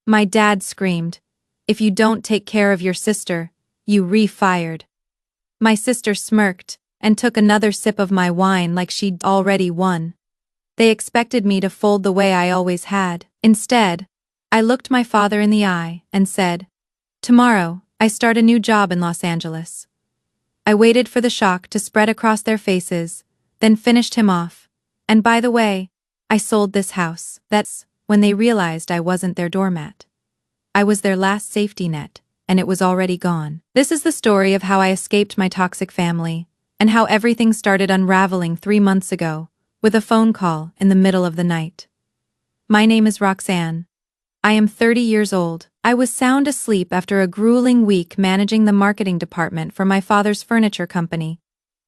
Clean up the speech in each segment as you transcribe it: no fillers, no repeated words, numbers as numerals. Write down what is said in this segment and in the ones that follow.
My dad screamed. "If you don't take care of your sister, you re-fired." My sister smirked and took another sip of my wine like she'd already won. They expected me to fold the way I always had. Instead, I looked my father in the eye and said, "Tomorrow, I start a new job in Los Angeles." I waited for the shock to spread across their faces, then finished him off. "And by the way, I sold this house." That's when they realized I wasn't their doormat. I was their last safety net, and it was already gone. This is the story of how I escaped my toxic family, and how everything started unraveling 3 months ago, with a phone call in the middle of the night. My name is Roxanne. I am 30 years old. I was sound asleep after a grueling week managing the marketing department for my father's furniture company,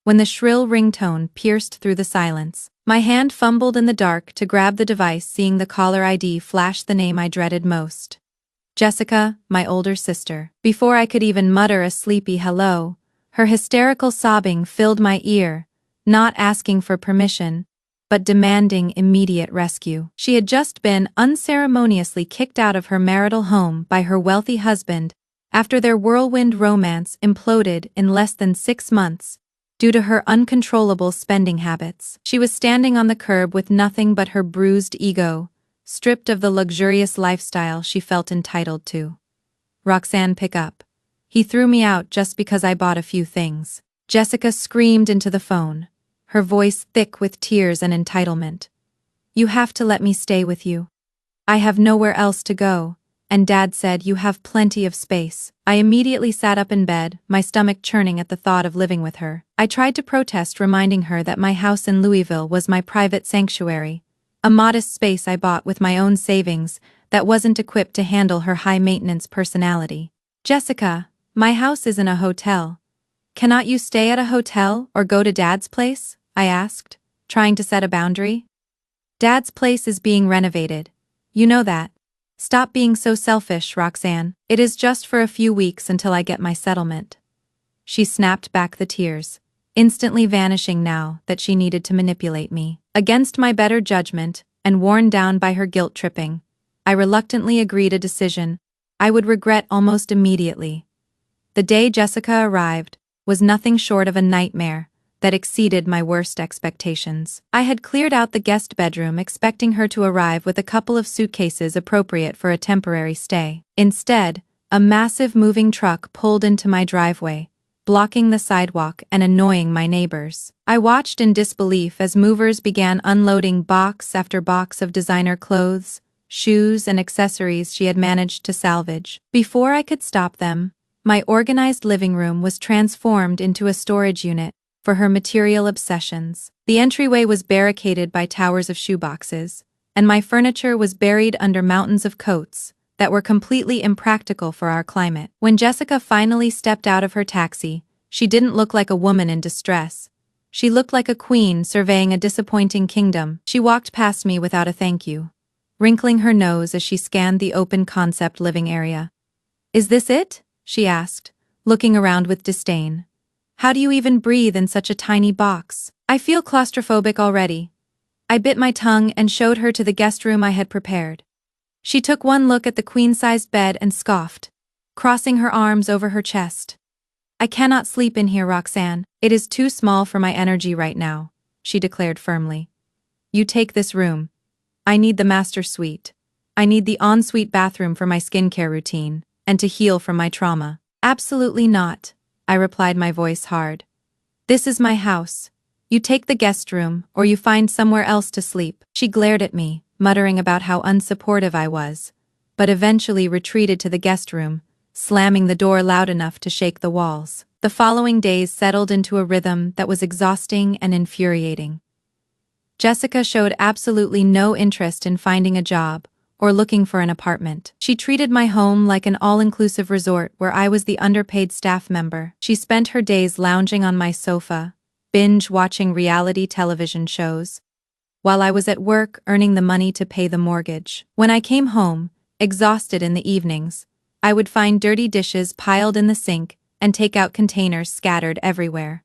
when the shrill ringtone pierced through the silence. My hand fumbled in the dark to grab the device, seeing the caller ID flash the name I dreaded most. Jessica, my older sister. Before I could even mutter a sleepy hello, her hysterical sobbing filled my ear, not asking for permission, but demanding immediate rescue. She had just been unceremoniously kicked out of her marital home by her wealthy husband after their whirlwind romance imploded in less than 6 months due to her uncontrollable spending habits. She was standing on the curb with nothing but her bruised ego, stripped of the luxurious lifestyle she felt entitled to. "Roxanne, pick up. He threw me out just because I bought a few things." Jessica screamed into the phone, her voice thick with tears and entitlement. "You have to let me stay with you. I have nowhere else to go, and Dad said you have plenty of space." I immediately sat up in bed, my stomach churning at the thought of living with her. I tried to protest, reminding her that my house in Louisville was my private sanctuary, a modest space I bought with my own savings that wasn't equipped to handle her high-maintenance personality. "Jessica, my house isn't a hotel. Cannot you stay at a hotel or go to Dad's place?" I asked, trying to set a boundary. "Dad's place is being renovated. You know that. Stop being so selfish, Roxanne. It is just for a few weeks until I get my settlement." She snapped back the tears, instantly vanishing now that she needed to manipulate me. Against my better judgment, and worn down by her guilt-tripping, I reluctantly agreed a decision I would regret almost immediately. The day Jessica arrived was nothing short of a nightmare that exceeded my worst expectations. I had cleared out the guest bedroom expecting her to arrive with a couple of suitcases appropriate for a temporary stay. Instead, a massive moving truck pulled into my driveway, blocking the sidewalk and annoying my neighbors. I watched in disbelief as movers began unloading box after box of designer clothes, shoes, and accessories she had managed to salvage. Before I could stop them, my organized living room was transformed into a storage unit for her material obsessions. The entryway was barricaded by towers of shoeboxes, and my furniture was buried under mountains of coats that were completely impractical for our climate. When Jessica finally stepped out of her taxi, she didn't look like a woman in distress. She looked like a queen surveying a disappointing kingdom. She walked past me without a thank you, wrinkling her nose as she scanned the open concept living area. "Is this it?" she asked, looking around with disdain. "How do you even breathe in such a tiny box?" "I feel claustrophobic already." I bit my tongue and showed her to the guest room I had prepared. She took one look at the queen-sized bed and scoffed, crossing her arms over her chest. "I cannot sleep in here, Roxanne. It is too small for my energy right now," she declared firmly. "You take this room. I need the master suite. I need the ensuite bathroom for my skincare routine, and to heal from my trauma." "Absolutely not," I replied, my voice hard. "This is my house. You take the guest room, or you find somewhere else to sleep." She glared at me, muttering about how unsupportive I was, but eventually retreated to the guest room, slamming the door loud enough to shake the walls. The following days settled into a rhythm that was exhausting and infuriating. Jessica showed absolutely no interest in finding a job or looking for an apartment. She treated my home like an all-inclusive resort where I was the underpaid staff member. She spent her days lounging on my sofa, binge-watching reality television shows, while I was at work earning the money to pay the mortgage. When I came home, exhausted in the evenings, I would find dirty dishes piled in the sink and takeout containers scattered everywhere.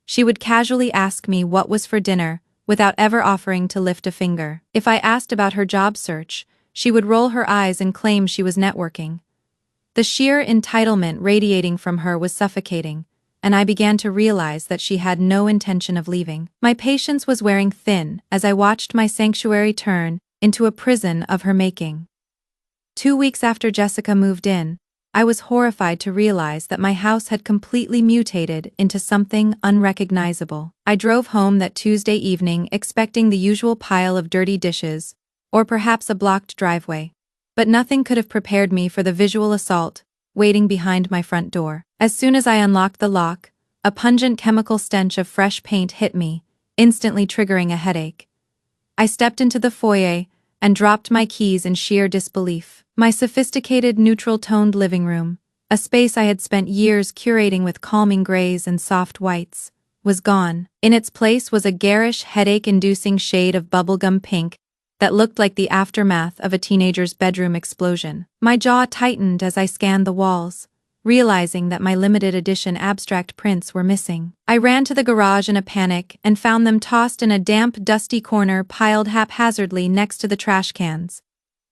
She would casually ask me what was for dinner without ever offering to lift a finger. If I asked about her job search, she would roll her eyes and claim she was networking. The sheer entitlement radiating from her was suffocating, and I began to realize that she had no intention of leaving. My patience was wearing thin as I watched my sanctuary turn into a prison of her making. 2 weeks after Jessica moved in, I was horrified to realize that my house had completely mutated into something unrecognizable. I drove home that Tuesday evening expecting the usual pile of dirty dishes, or perhaps a blocked driveway. But nothing could have prepared me for the visual assault waiting behind my front door. As soon as I unlocked the lock, a pungent chemical stench of fresh paint hit me, instantly triggering a headache. I stepped into the foyer and dropped my keys in sheer disbelief. My sophisticated neutral-toned living room, a space I had spent years curating with calming grays and soft whites, was gone. In its place was a garish, headache-inducing shade of bubblegum pink that looked like the aftermath of a teenager's bedroom explosion. My jaw tightened as I scanned the walls, realizing that my limited edition abstract prints were missing. I ran to the garage in a panic and found them tossed in a damp, dusty corner piled haphazardly next to the trash cans,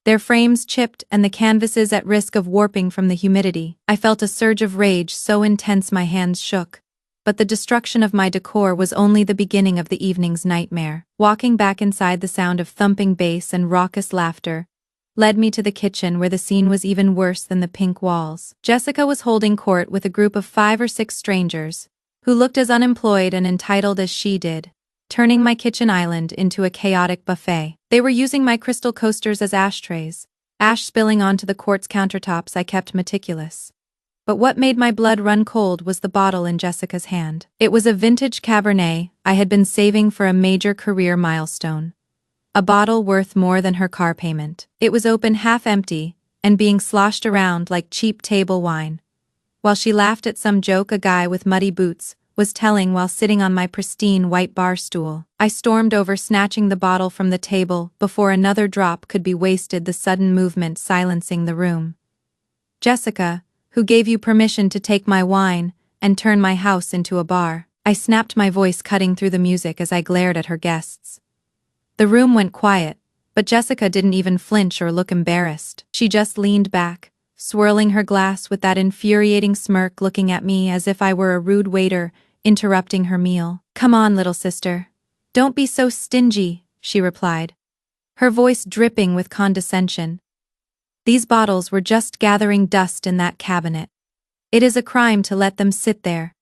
their frames chipped and the canvases at risk of warping from the humidity. I felt a surge of rage so intense my hands shook. But the destruction of my decor was only the beginning of the evening's nightmare. Walking back inside, the sound of thumping bass and raucous laughter led me to the kitchen, where the scene was even worse than the pink walls. Jessica was holding court with a group of 5 or 6 strangers, who looked as unemployed and entitled as she did, turning my kitchen island into a chaotic buffet. They were using my crystal coasters as ashtrays, ash spilling onto the quartz countertops I kept meticulous. But what made my blood run cold was the bottle in Jessica's hand. It was a vintage Cabernet I had been saving for a major career milestone. A bottle worth more than her car payment. It was open, half empty, and being sloshed around like cheap table wine. While she laughed at some joke a guy with muddy boots was telling while sitting on my pristine white bar stool, I stormed over, snatching the bottle from the table before another drop could be wasted, the sudden movement silencing the room. "Jessica, who gave you permission to take my wine and turn my house into a bar?" I snapped, my voice cutting through the music as I glared at her guests. The room went quiet, but Jessica didn't even flinch or look embarrassed. She just leaned back, swirling her glass with that infuriating smirk, looking at me as if I were a rude waiter interrupting her meal. "Come on, little sister. Don't be so stingy," she replied, her voice dripping with condescension. "These bottles were just gathering dust in that cabinet. It is a crime to let them sit there.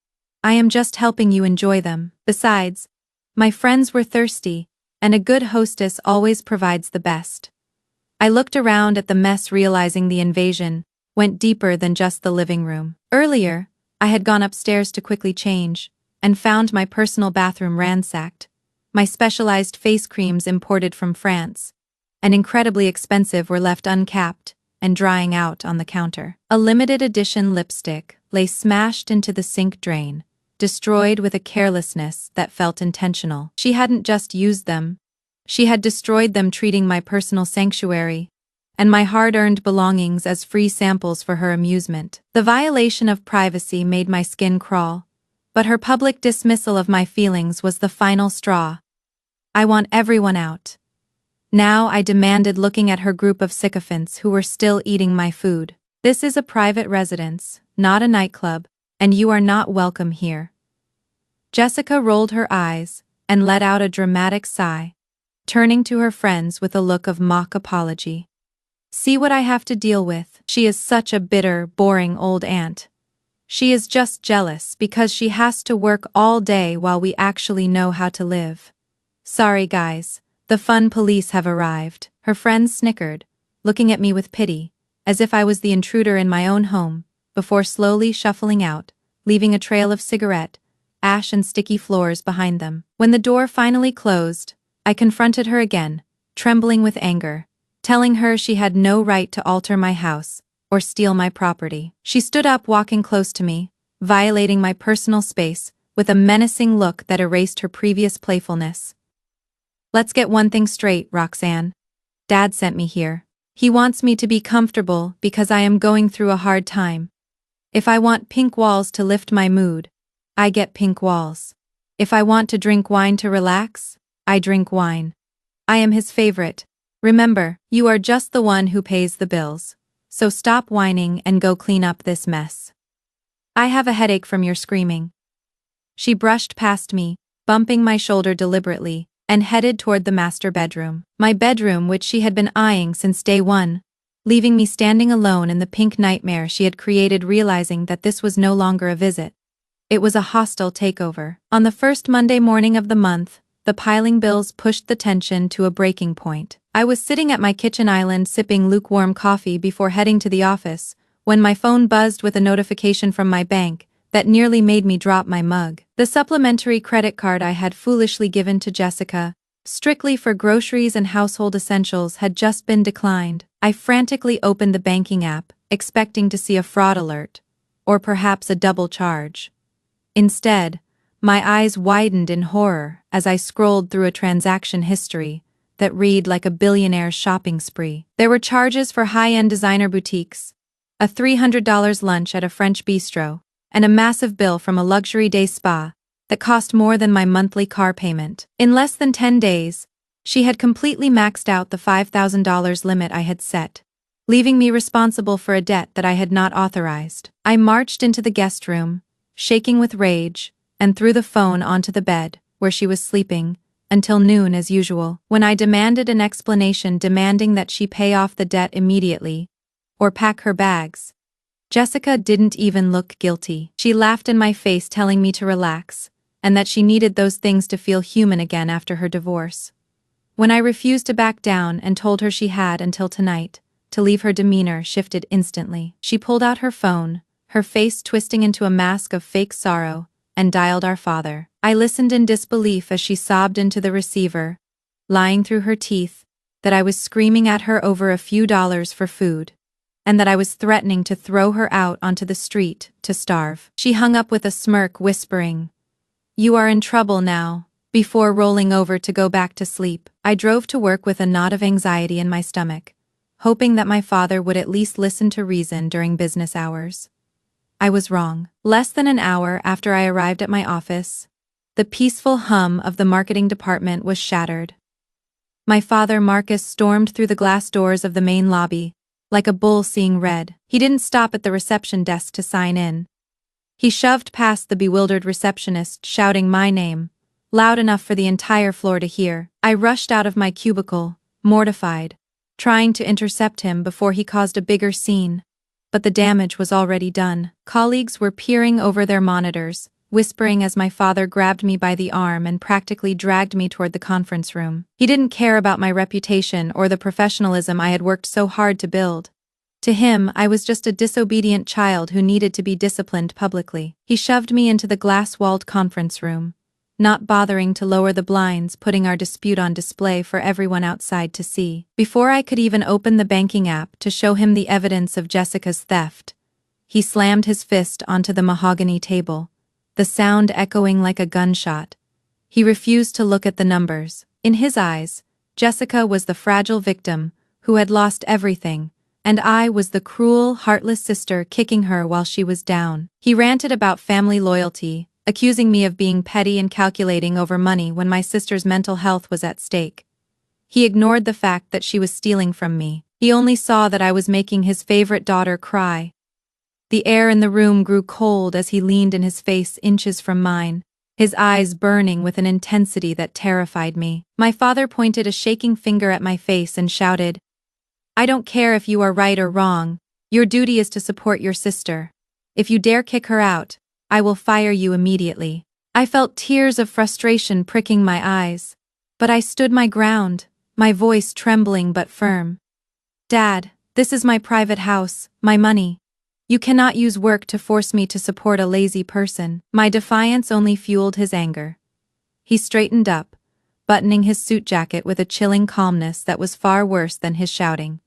I am just helping you enjoy them. Besides, my friends were thirsty, and a good hostess always provides the best." I looked around at the mess, realizing the invasion went deeper than just the living room. Earlier, I had gone upstairs to quickly change, and found my personal bathroom ransacked, my specialized face creams imported from France and incredibly expensive were left uncapped and drying out on the counter. A limited edition lipstick lay smashed into the sink drain, destroyed with a carelessness that felt intentional. She hadn't just used them, she had destroyed them, treating my personal sanctuary and my hard-earned belongings as free samples for her amusement. The violation of privacy made my skin crawl, but her public dismissal of my feelings was the final straw. "I want everyone out now," I demanded, looking at her group of sycophants who were still eating my food. "This is a private residence, not a nightclub, and you are not welcome here." Jessica rolled her eyes and let out a dramatic sigh, turning to her friends with a look of mock apology. "See what I have to deal with. She is such a bitter, boring old aunt. She is just jealous because she has to work all day while we actually know how to live. Sorry guys, the fun police have arrived." Her friends snickered, looking at me with pity, as if I was the intruder in my own home, before slowly shuffling out, leaving a trail of cigarette, ash and sticky floors behind them. When the door finally closed, I confronted her again, trembling with anger, telling her she had no right to alter my house or steal my property. She stood up, walking close to me, violating my personal space with a menacing look that erased her previous playfulness. "Let's get one thing straight, Roxanne. Dad sent me here. He wants me to be comfortable because I am going through a hard time. If I want pink walls to lift my mood, I get pink walls. If I want to drink wine to relax, I drink wine. I am his favorite, Remember, you are just the one who pays the bills. So stop whining and go clean up this mess. I have a headache from your screaming. She brushed past me, bumping my shoulder deliberately, and headed toward the master bedroom. My bedroom, which she had been eyeing since day one, leaving me standing alone in the pink nightmare she had created, realizing that this was no longer a visit. It was a hostile takeover. On the first Monday morning of the month, the piling bills pushed the tension to a breaking point. I was sitting at my kitchen island sipping lukewarm coffee before heading to the office, when my phone buzzed with a notification from my bank that nearly made me drop my mug. The supplementary credit card I had foolishly given to Jessica, strictly for groceries and household essentials, had just been declined. I frantically opened the banking app, expecting to see a fraud alert, or perhaps a double charge. Instead, my eyes widened in horror as I scrolled through a transaction history that read like a billionaire's shopping spree. There were charges for high-end designer boutiques, a $300 lunch at a French bistro, and a massive bill from a luxury day spa that cost more than my monthly car payment. In less than 10 days, she had completely maxed out the $5,000 limit I had set, leaving me responsible for a debt that I had not authorized. I marched into the guest room, shaking with rage, and threw the phone onto the bed, where she was sleeping, until noon as usual. When I demanded an explanation, demanding that she pay off the debt immediately, or pack her bags, Jessica didn't even look guilty. She laughed in my face, telling me to relax, and that she needed those things to feel human again after her divorce. When I refused to back down and told her she had until tonight to leave, her demeanor shifted instantly. She pulled out her phone, her face twisting into a mask of fake sorrow, and dialed our father. I listened in disbelief as she sobbed into the receiver, lying through her teeth, that I was screaming at her over a few dollars for food, and that I was threatening to throw her out onto the street to starve. She hung up with a smirk, whispering, "You are in trouble now," before rolling over to go back to sleep. I drove to work with a knot of anxiety in my stomach, hoping that my father would at least listen to reason during business hours. I was wrong. Less than an hour after I arrived at my office, the peaceful hum of the marketing department was shattered. My father, Marcus, stormed through the glass doors of the main lobby, like a bull seeing red. He didn't stop at the reception desk to sign in. He shoved past the bewildered receptionist, shouting my name, loud enough for the entire floor to hear. I rushed out of my cubicle, mortified, trying to intercept him before he caused a bigger scene. But the damage was already done. Colleagues were peering over their monitors, whispering as my father grabbed me by the arm and practically dragged me toward the conference room. He didn't care about my reputation or the professionalism I had worked so hard to build. To him, I was just a disobedient child who needed to be disciplined publicly. He shoved me into the glass-walled conference room, not bothering to lower the blinds, putting our dispute on display for everyone outside to see. Before I could even open the banking app to show him the evidence of Jessica's theft, he slammed his fist onto the mahogany table, the sound echoing like a gunshot. He refused to look at the numbers. In his eyes, Jessica was the fragile victim who had lost everything, and I was the cruel, heartless sister kicking her while she was down. He ranted about family loyalty, accusing me of being petty and calculating over money when my sister's mental health was at stake. He ignored the fact that she was stealing from me. He only saw that I was making his favorite daughter cry. The air in the room grew cold as he leaned in his face inches from mine, his eyes burning with an intensity that terrified me. My father pointed a shaking finger at my face and shouted, "I don't care if you are right or wrong, your duty is to support your sister. If you dare kick her out, I will fire you immediately." I felt tears of frustration pricking my eyes, but I stood my ground, my voice trembling but firm. "Dad, this is my private house, my money. You cannot use work to force me to support a lazy person." My defiance only fueled his anger. He straightened up, buttoning his suit jacket with a chilling calmness that was far worse than his shouting.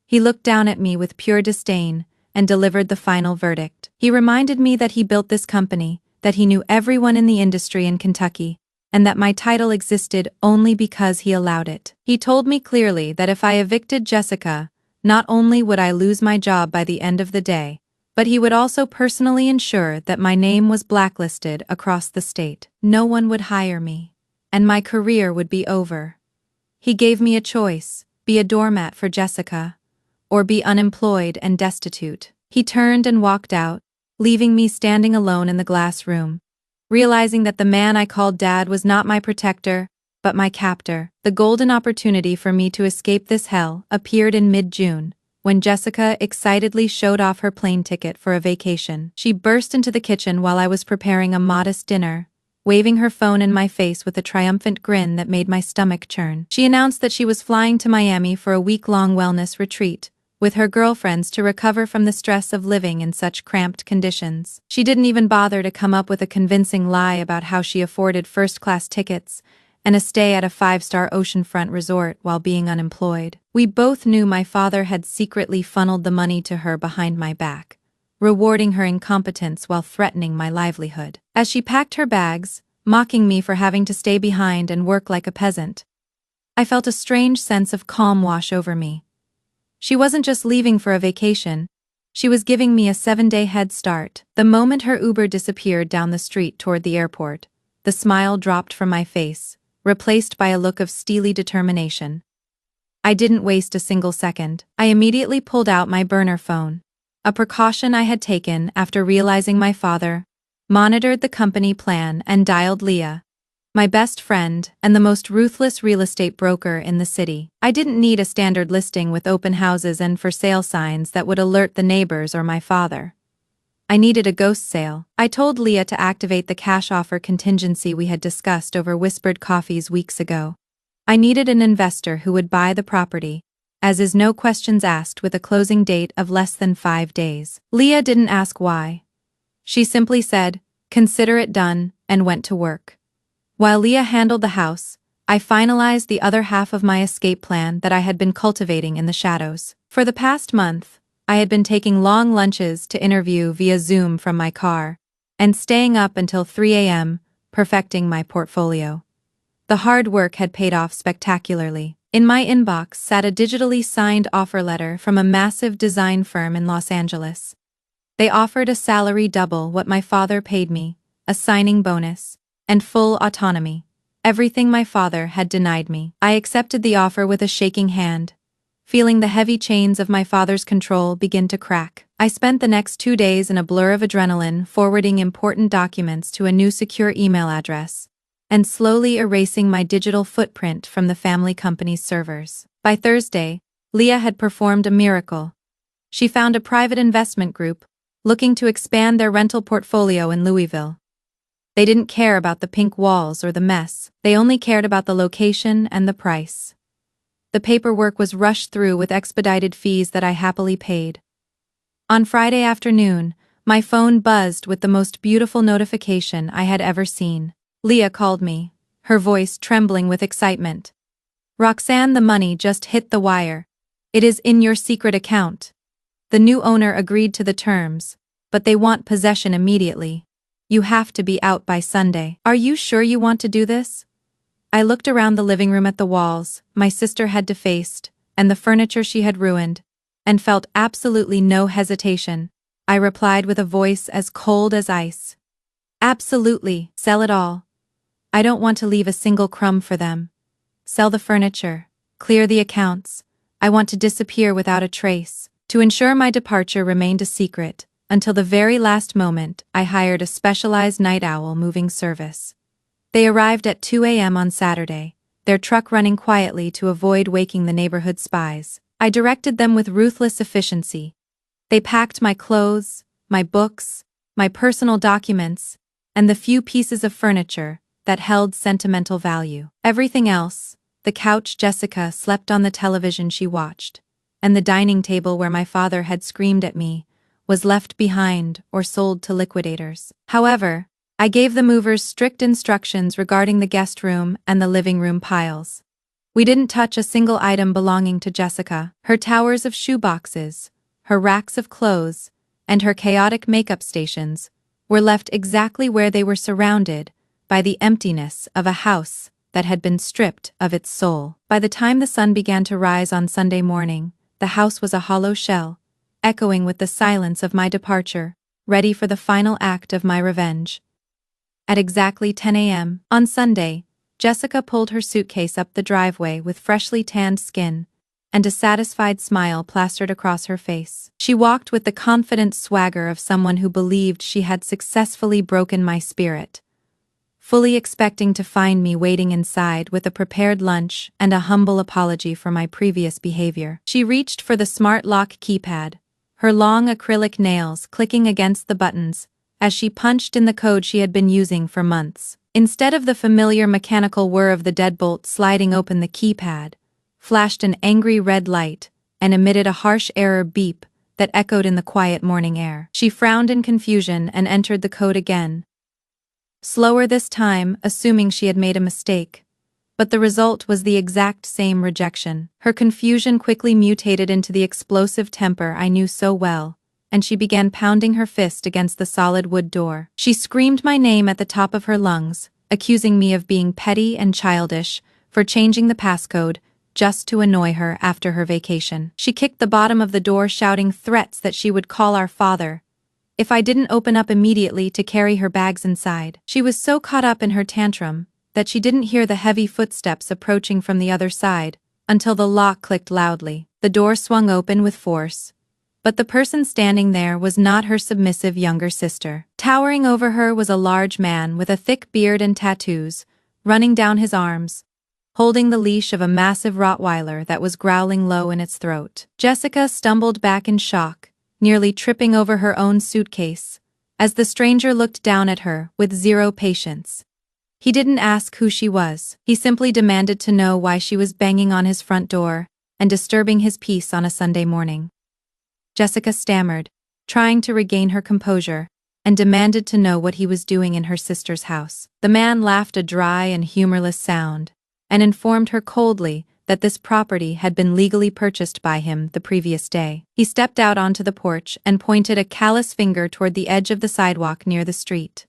He looked down at me with pure disdain and delivered the final verdict. He reminded me that he built this company, that he knew everyone in the industry in Kentucky, and that my title existed only because he allowed it. He told me clearly that if I evicted Jessica, not only would I lose my job by the end of the day, but he would also personally ensure that my name was blacklisted across the state. No one would hire me, and my career would be over. He gave me a choice: be a doormat for Jessica, or be unemployed and destitute. He turned and walked out, leaving me standing alone in the glass room, realizing that the man I called Dad was not my protector, but my captor. The golden opportunity for me to escape this hell appeared in mid-June, when Jessica excitedly showed off her plane ticket for a vacation. She burst into the kitchen while I was preparing a modest dinner, waving her phone in my face with a triumphant grin that made my stomach churn. She announced that she was flying to Miami for a week-long wellness retreat, with her girlfriends to recover from the stress of living in such cramped conditions. She didn't even bother to come up with a convincing lie about how she afforded first-class tickets and a stay at a 5-star oceanfront resort while being unemployed. We both knew my father had secretly funneled the money to her behind my back, rewarding her incompetence while threatening my livelihood. As she packed her bags, mocking me for having to stay behind and work like a peasant, I felt a strange sense of calm wash over me. She wasn't just leaving for a vacation, she was giving me a 7-day head start. The moment her Uber disappeared down the street toward the airport, the smile dropped from my face, replaced by a look of steely determination. I didn't waste a single second. I immediately pulled out my burner phone, a precaution I had taken after realizing my father, monitored the company plan and dialed Leah, my best friend and the most ruthless real estate broker in the city. I didn't need a standard listing with open houses and for sale signs that would alert the neighbors or my father. I needed a ghost sale. I told Leah to activate the cash offer contingency we had discussed over whispered coffees weeks ago. I needed an investor who would buy the property, as is no questions asked, with a closing date of less than 5 days. Leah didn't ask why. She simply said, "Consider it done," and went to work. While Leah handled the house, I finalized the other half of my escape plan that I had been cultivating in the shadows. For the past month, I had been taking long lunches to interview via Zoom from my car, and staying up until 3 a.m., perfecting my portfolio. The hard work had paid off spectacularly. In my inbox sat a digitally signed offer letter from a massive design firm in Los Angeles. They offered a salary double what my father paid me, a signing bonus, and full autonomy. Everything my father had denied me. I accepted the offer with a shaking hand, feeling the heavy chains of my father's control begin to crack. I spent the next 2 days in a blur of adrenaline, forwarding important documents to a new secure email address, and slowly erasing my digital footprint from the family company's servers. By Thursday, Leah had performed a miracle. She found a private investment group, looking to expand their rental portfolio in Louisville. They didn't care about the pink walls or the mess, they only cared about the location and the price. The paperwork was rushed through with expedited fees that I happily paid. On Friday afternoon, my phone buzzed with the most beautiful notification I had ever seen. Leah called me, her voice trembling with excitement. "Roxanne, the money just hit the wire. It is in your secret account. The new owner agreed to the terms, but they want possession immediately. You have to be out by Sunday. Are you sure you want to do this?" I looked around the living room at the walls my sister had defaced, and the furniture she had ruined, and felt absolutely no hesitation. I replied with a voice as cold as ice. "Absolutely, sell it all. I don't want to leave a single crumb for them. Sell the furniture, clear the accounts. I want to disappear without a trace." To ensure my departure remained a secret, until the very last moment, I hired a specialized night owl moving service. They arrived at 2 a.m. on Saturday, their truck running quietly to avoid waking the neighborhood spies. I directed them with ruthless efficiency. They packed my clothes, my books, my personal documents, and the few pieces of furniture that held sentimental value. Everything else, the couch Jessica slept on, the television she watched, and the dining table where my father had screamed at me, was left behind or sold to liquidators. However, I gave the movers strict instructions regarding the guest room and the living room piles. We didn't touch a single item belonging to Jessica. Her towers of shoeboxes, her racks of clothes, and her chaotic makeup stations were left exactly where they were, surrounded by the emptiness of a house that had been stripped of its soul. By the time the sun began to rise on Sunday morning, the house was a hollow shell, echoing with the silence of my departure, ready for the final act of my revenge. At exactly 10 a.m. on Sunday, Jessica pulled her suitcase up the driveway with freshly tanned skin, and a satisfied smile plastered across her face. She walked with the confident swagger of someone who believed she had successfully broken my spirit, fully expecting to find me waiting inside with a prepared lunch and a humble apology for my previous behavior. She reached for the smart lock keypad, her long acrylic nails clicking against the buttons as she punched in the code she had been using for months. Instead of the familiar mechanical whir of the deadbolt sliding open, the keypad flashed an angry red light and emitted a harsh error beep that echoed in the quiet morning air. She frowned in confusion and entered the code again, slower this time, assuming she had made a mistake. But the result was the exact same rejection. Her confusion quickly mutated into the explosive temper I knew so well, and she began pounding her fist against the solid wood door. She screamed my name at the top of her lungs, accusing me of being petty and childish for changing the passcode just to annoy her after her vacation. She kicked the bottom of the door, shouting threats that she would call our father if I didn't open up immediately to carry her bags inside. She was so caught up in her tantrum that she didn't hear the heavy footsteps approaching from the other side until the lock clicked loudly. The door swung open with force, but the person standing there was not her submissive younger sister. Towering over her was a large man with a thick beard and tattoos running down his arms, holding the leash of a massive Rottweiler that was growling low in its throat. Jessica stumbled back in shock, nearly tripping over her own suitcase, as the stranger looked down at her with zero patience. He didn't ask who she was. He simply demanded to know why she was banging on his front door and disturbing his peace on a Sunday morning. Jessica stammered, trying to regain her composure, and demanded to know what he was doing in her sister's house. The man laughed a dry and humorless sound, and informed her coldly that this property had been legally purchased by him the previous day. He stepped out onto the porch and pointed a callous finger toward the edge of the sidewalk near the street.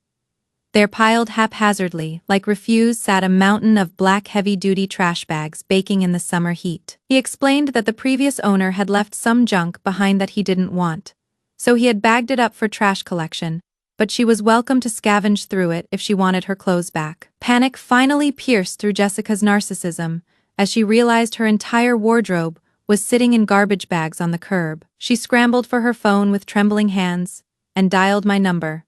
There, piled haphazardly like refuse, sat a mountain of black heavy-duty trash bags baking in the summer heat. He explained that the previous owner had left some junk behind that he didn't want, so he had bagged it up for trash collection, but she was welcome to scavenge through it if she wanted her clothes back. Panic finally pierced through Jessica's narcissism as she realized her entire wardrobe was sitting in garbage bags on the curb. She scrambled for her phone with trembling hands and dialed my number,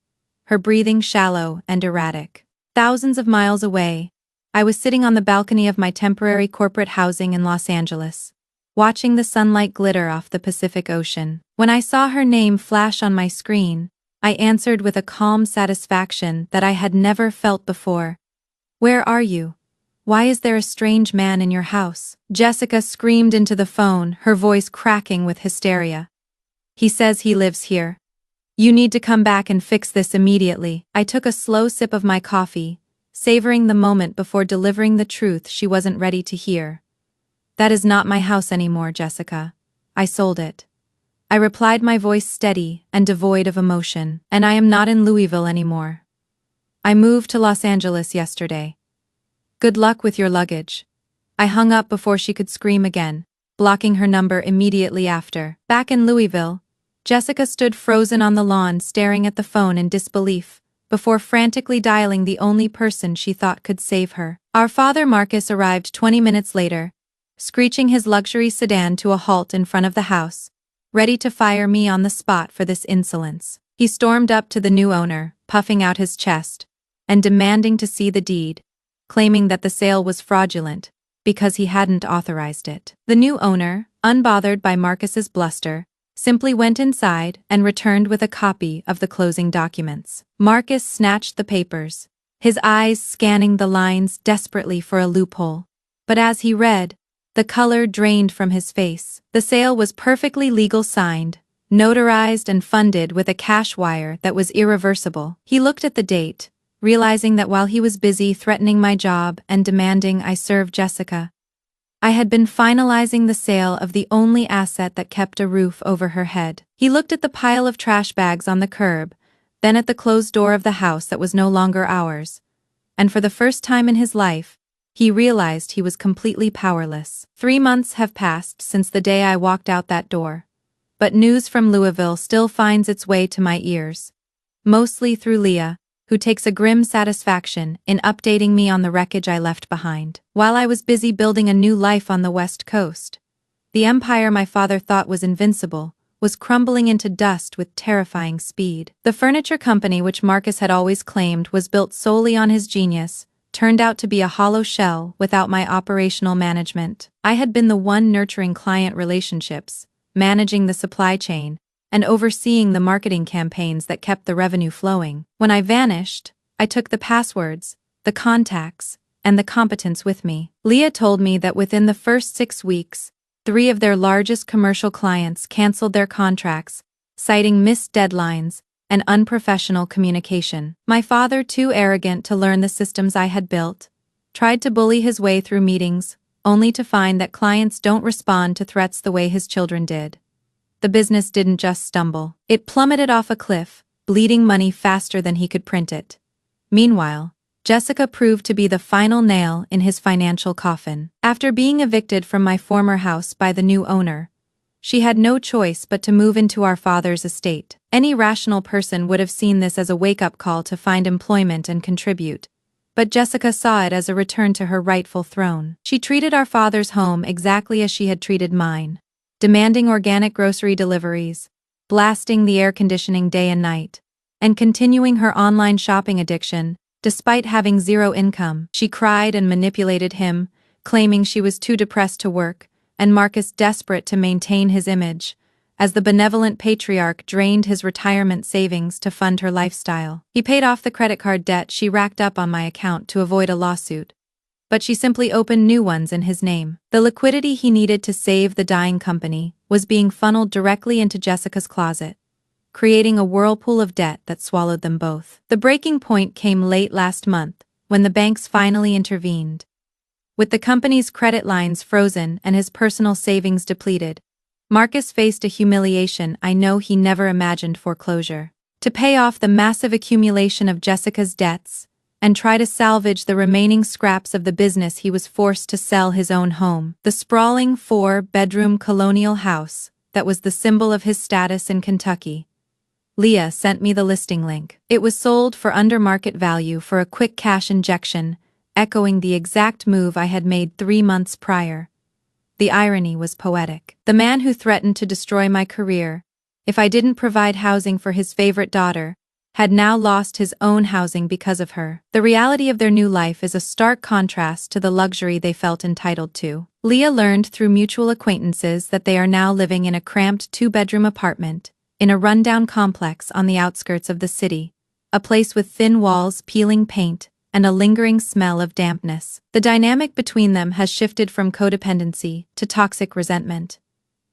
her breathing shallow and erratic. Thousands of miles away, I was sitting on the balcony of my temporary corporate housing in Los Angeles, watching the sunlight glitter off the Pacific Ocean. When I saw her name flash on my screen, I answered with a calm satisfaction that I had never felt before. "Where are you? Why is there a strange man in your house?" Jessica screamed into the phone, her voice cracking with hysteria. "He says he lives here. You need to come back and fix this immediately." I took a slow sip of my coffee, savoring the moment before delivering the truth she wasn't ready to hear. "That is not my house anymore, Jessica. I sold it." I replied, my voice steady and devoid of emotion. "And I am not in Louisville anymore. I moved to Los Angeles yesterday. Good luck with your luggage." I hung up before she could scream again, blocking her number immediately after. Back in Louisville, Jessica stood frozen on the lawn staring at the phone in disbelief, before frantically dialing the only person she thought could save her. Our father Marcus arrived 20 minutes later, screeching his luxury sedan to a halt in front of the house, ready to fire me on the spot for this insolence. He stormed up to the new owner, puffing out his chest, and demanding to see the deed, claiming that the sale was fraudulent because he hadn't authorized it. The new owner, unbothered by Marcus's bluster, simply went inside and returned with a copy of the closing documents. Marcus snatched the papers, his eyes scanning the lines desperately for a loophole. But as he read, the color drained from his face. The sale was perfectly legal, signed, notarized, and funded with a cash wire that was irreversible. He looked at the date, realizing that while he was busy threatening my job and demanding I serve Jessica, I had been finalizing the sale of the only asset that kept a roof over her head. He looked at the pile of trash bags on the curb, then at the closed door of the house that was no longer ours, and for the first time in his life, he realized he was completely powerless. 3 months have passed since the day I walked out that door, but news from Louisville still finds its way to my ears, mostly through Leah, who takes a grim satisfaction in updating me on the wreckage I left behind. While I was busy building a new life on the West Coast, The empire my father thought was invincible was crumbling into dust with terrifying speed. The furniture company which Marcus had always claimed was built solely on his genius turned out to be a hollow shell without my operational management. I had been the one nurturing client relationships, managing the supply chain, and overseeing the marketing campaigns that kept the revenue flowing. When I vanished, I took the passwords, the contacts, and the competence with me. Leah told me that within the first 6 weeks, 3 of their largest commercial clients canceled their contracts, citing missed deadlines and unprofessional communication. My father, too arrogant to learn the systems I had built, tried to bully his way through meetings, only to find that clients don't respond to threats the way his children did. The business didn't just stumble. It plummeted off a cliff, bleeding money faster than he could print it. Meanwhile, Jessica proved to be the final nail in his financial coffin. After being evicted from my former house by the new owner, she had no choice but to move into our father's estate. Any rational person would have seen this as a wake-up call to find employment and contribute, but Jessica saw it as a return to her rightful throne. She treated our father's home exactly as she had treated mine, demanding organic grocery deliveries, blasting the air conditioning day and night, and continuing her online shopping addiction. Despite having zero income, she cried and manipulated him, claiming she was too depressed to work, and Marcus desperate to maintain his image, as the benevolent patriarch drained his retirement savings to fund her lifestyle. He paid off the credit card debt she racked up on my account to avoid a lawsuit, but she simply opened new ones in his name. The liquidity he needed to save the dying company was being funneled directly into Jessica's closet, creating a whirlpool of debt that swallowed them both. The breaking point came late last month, when the banks finally intervened. With the company's credit lines frozen and his personal savings depleted, Marcus faced a humiliation I know he never imagined: foreclosure. To pay off the massive accumulation of Jessica's debts and try to salvage the remaining scraps of the business, he was forced to sell his own home, the sprawling 4-bedroom colonial house that was the symbol of his status in Kentucky. Leah sent me the listing link. It was sold for under market value for a quick cash injection, echoing the exact move I had made 3 months prior. The irony was poetic. The man who threatened to destroy my career if I didn't provide housing for his favorite daughter had now lost his own housing because of her. The reality of their new life is a stark contrast to the luxury they felt entitled to. Leah learned through mutual acquaintances that they are now living in a cramped 2-bedroom apartment in a rundown complex on the outskirts of the city, a place with thin walls, peeling paint, and a lingering smell of dampness. The dynamic between them has shifted from codependency to toxic resentment.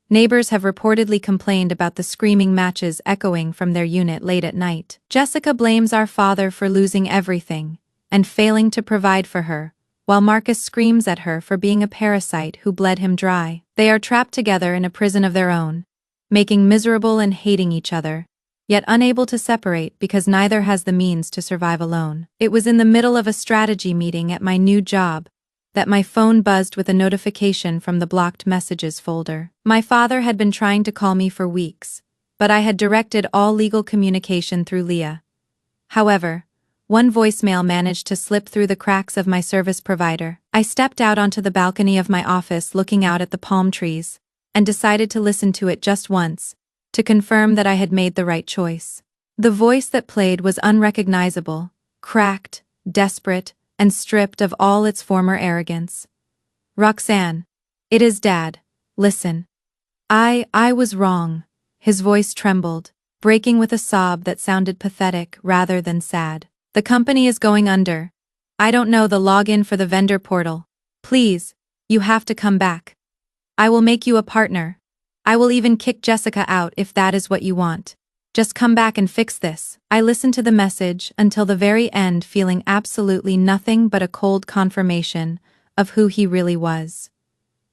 Neighbors have reportedly complained about the screaming matches echoing from their unit late at night. Jessica blames our father for losing everything and failing to provide for her, while Marcus screams at her for being a parasite who bled him dry. They are trapped together in a prison of their own, making miserable and hating each other, yet unable to separate because neither has the means to survive alone. It was in the middle of a strategy meeting at my new job that my phone buzzed with a notification from the blocked messages folder. My father had been trying to call me for weeks, but I had directed all legal communication through Leah. However, one voicemail managed to slip through the cracks of my service provider. I stepped out onto the balcony of my office looking out at the palm trees, and decided to listen to it just once, to confirm that I had made the right choice. The voice that played was unrecognizable, cracked, desperate, and stripped of all its former arrogance. "Roxanne, it is Dad. Listen. I was wrong." His voice trembled, breaking with a sob that sounded pathetic rather than sad. "The company is going under. I don't know the login for the vendor portal. Please, you have to come back. I will make you a partner. I will even kick Jessica out if that is what you want. Just come back and fix this." I listened to the message until the very end, feeling absolutely nothing but a cold confirmation of who he really was.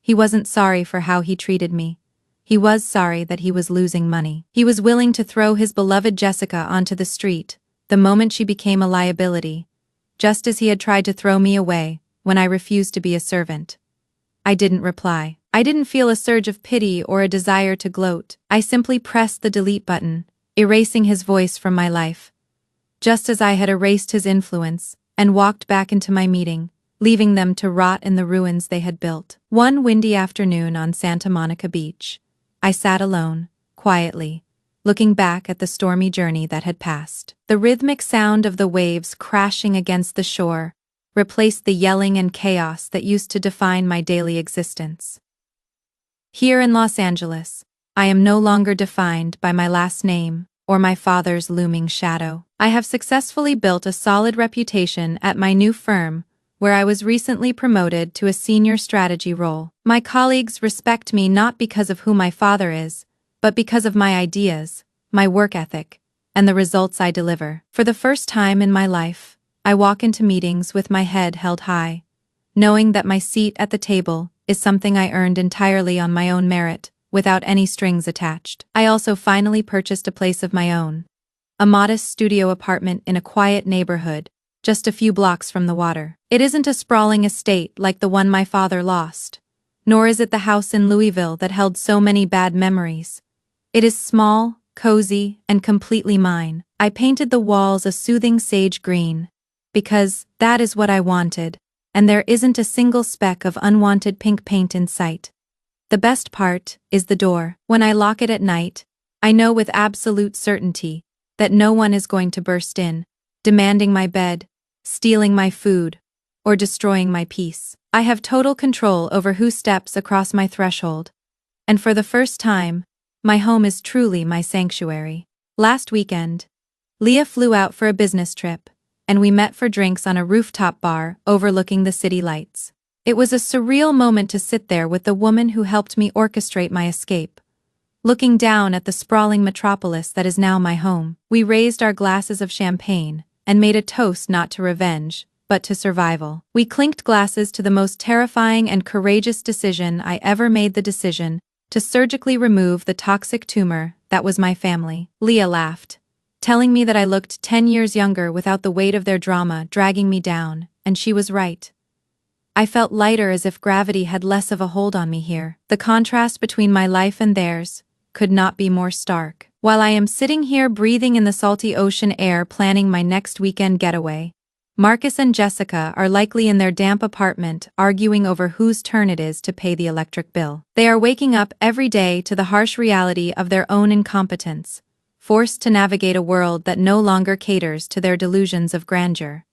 He wasn't sorry for how he treated me. He was sorry that he was losing money. He was willing to throw his beloved Jessica onto the street the moment she became a liability, just as he had tried to throw me away when I refused to be a servant. I didn't reply. I didn't feel a surge of pity or a desire to gloat. I simply pressed the delete button, erasing his voice from my life. Just as I had erased his influence and walked back into my meeting, leaving them to rot in the ruins they had built. One windy afternoon on Santa Monica Beach, I sat alone, quietly, looking back at the stormy journey that had passed. The rhythmic sound of the waves crashing against the shore replaced the yelling and chaos that used to define my daily existence. Here in Los Angeles, I am no longer defined by my last name or my father's looming shadow. I have successfully built a solid reputation at my new firm, where I was recently promoted to a senior strategy role. My colleagues respect me not because of who my father is, but because of my ideas, my work ethic, and the results I deliver. For the first time in my life, I walk into meetings with my head held high, knowing that my seat at the table is something I earned entirely on my own merit, without any strings attached. I also finally purchased a place of my own, a modest studio apartment in a quiet neighborhood, just a few blocks from the water. It isn't a sprawling estate like the one my father lost, nor is it the house in Louisville that held so many bad memories. It is small, cozy, and completely mine. I painted the walls a soothing sage green, because that is what I wanted, and there isn't a single speck of unwanted pink paint in sight. The best part is the door. When I lock it at night, I know with absolute certainty that no one is going to burst in, demanding my bed, stealing my food, or destroying my peace. I have total control over who steps across my threshold, and for the first time, my home is truly my sanctuary. Last weekend, Leah flew out for a business trip, and we met for drinks on a rooftop bar overlooking the city lights. It was a surreal moment to sit there with the woman who helped me orchestrate my escape, looking down at the sprawling metropolis that is now my home. We raised our glasses of champagne and made a toast not to revenge, but to survival. We clinked glasses to the most terrifying and courageous decision I ever made, the decision to surgically remove the toxic tumor that was my family. Leah laughed, telling me that I looked 10 years younger without the weight of their drama dragging me down, and she was right. I felt lighter, as if gravity had less of a hold on me here. The contrast between my life and theirs could not be more stark. While I am sitting here breathing in the salty ocean air planning my next weekend getaway, Marcus and Jessica are likely in their damp apartment arguing over whose turn it is to pay the electric bill. They are waking up every day to the harsh reality of their own incompetence, forced to navigate a world that no longer caters to their delusions of grandeur.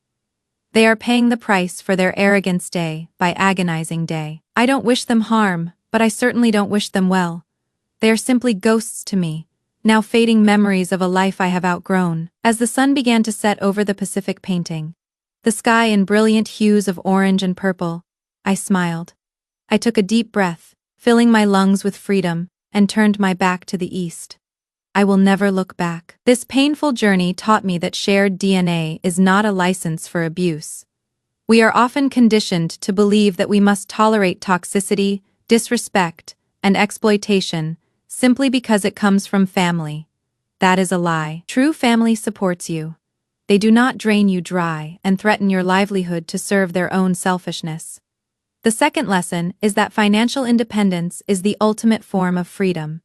They are paying the price for their arrogance day by agonizing day. I don't wish them harm, but I certainly don't wish them well. They are simply ghosts to me, now fading memories of a life I have outgrown. As the sun began to set over the Pacific, painting the sky in brilliant hues of orange and purple, I smiled. I took a deep breath, filling my lungs with freedom, and turned my back to the east. I will never look back. This painful journey taught me that shared DNA is not a license for abuse. We are often conditioned to believe that we must tolerate toxicity, disrespect, and exploitation simply because it comes from family. That is a lie. True family supports you. They do not drain you dry and threaten your livelihood to serve their own selfishness. The second lesson is that financial independence is the ultimate form of freedom.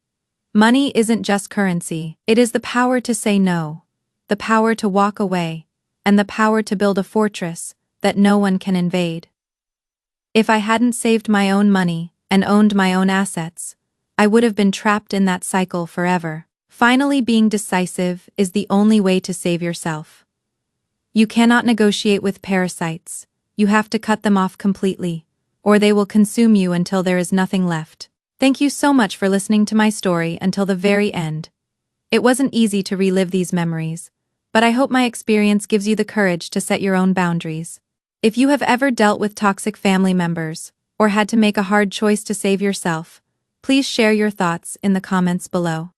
Money isn't just currency, it is the power to say no, the power to walk away, and the power to build a fortress that no one can invade. If I hadn't saved my own money and owned my own assets, I would have been trapped in that cycle forever. Finally, being decisive is the only way to save yourself. You cannot negotiate with parasites. You have to cut them off completely, or they will consume you until there is nothing left. Thank you so much for listening to my story until the very end. It wasn't easy to relive these memories, but I hope my experience gives you the courage to set your own boundaries. If you have ever dealt with toxic family members, or had to make a hard choice to save yourself, please share your thoughts in the comments below.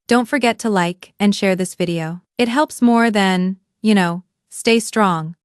Don't forget to like and share this video. It helps more than, stay strong.